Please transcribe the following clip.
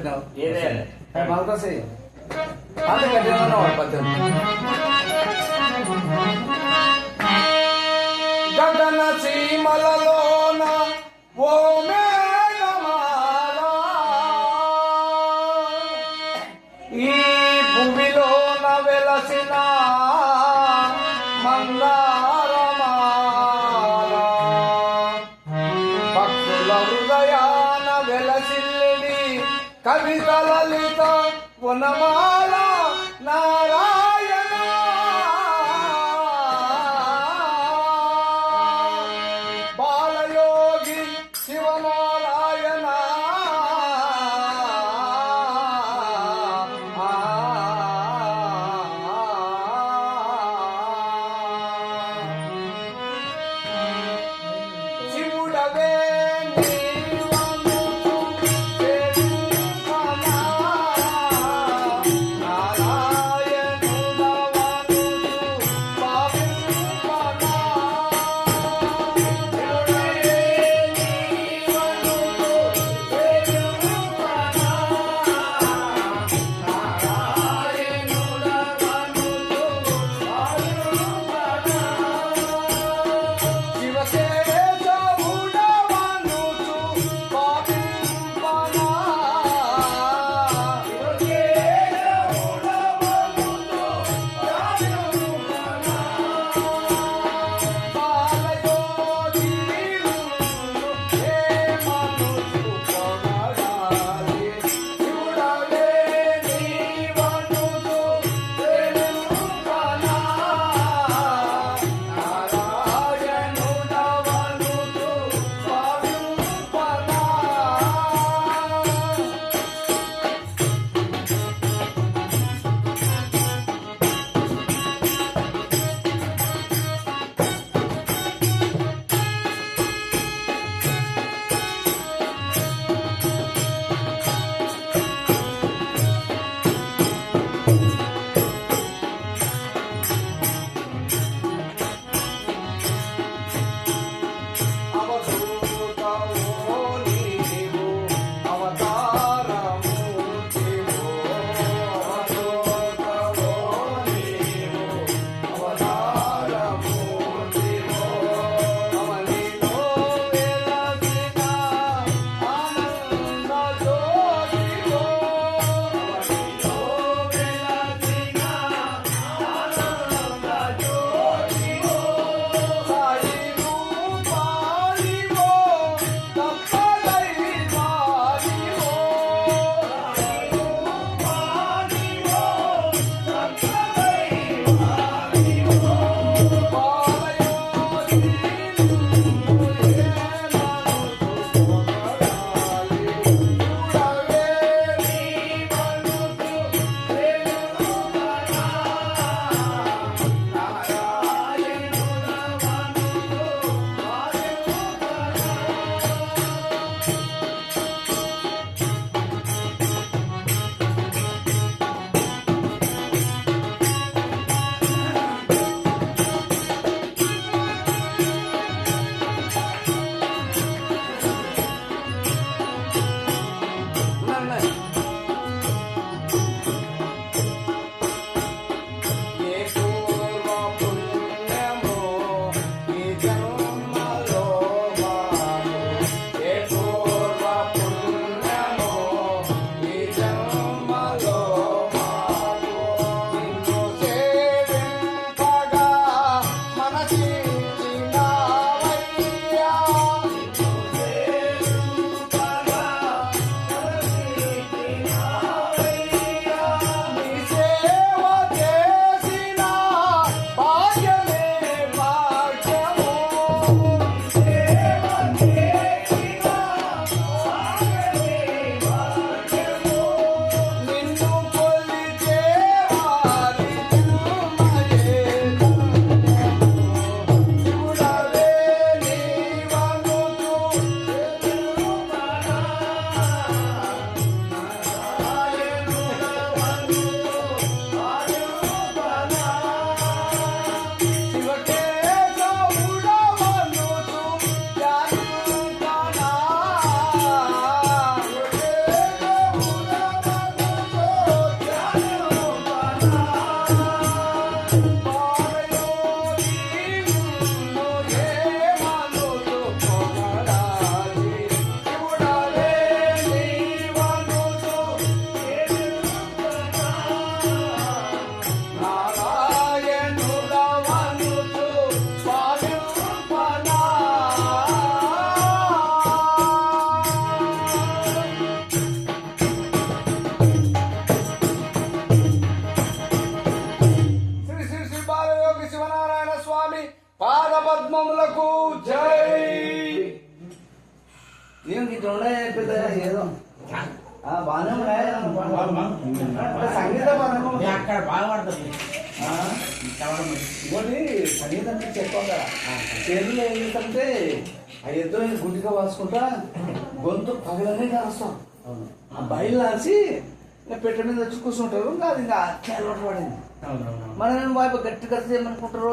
పెట్టినావు ఏదే మనకోసే అది కట్టినా పద్యం గగన సీమలలోన ఓ మేఘమాల ఈ భూమిలోన వెలసిన మందారమాల భక్తుల హృదయాన వెలసిల్లిడి కవిత లలిత వనమాల నారాయణ బాలయోగి శివనారాయణ శివుడవే శివకేశవుడవను ఏం ఇట్లా ఉన్నాయి పెద్ద ఏదో బాగానే ఉన్నాయి సంగీతం అక్కడ బాగా పడుతుంది ఇంకోటి సంగీతం చెప్పగా చేతులు ఏం చేస్తారంటే ఆ ఎద్దు గుడ్డిగా వాసుకుంటా గొంతు పగలనే రాస్తాం ఆ బయలు రాసి పెట్ట మీద వచ్చి కూర్చుంటారు అది ఇంకా అలవాటు పడింది మనం గట్టి గట్టి చేయమనుకుంటారు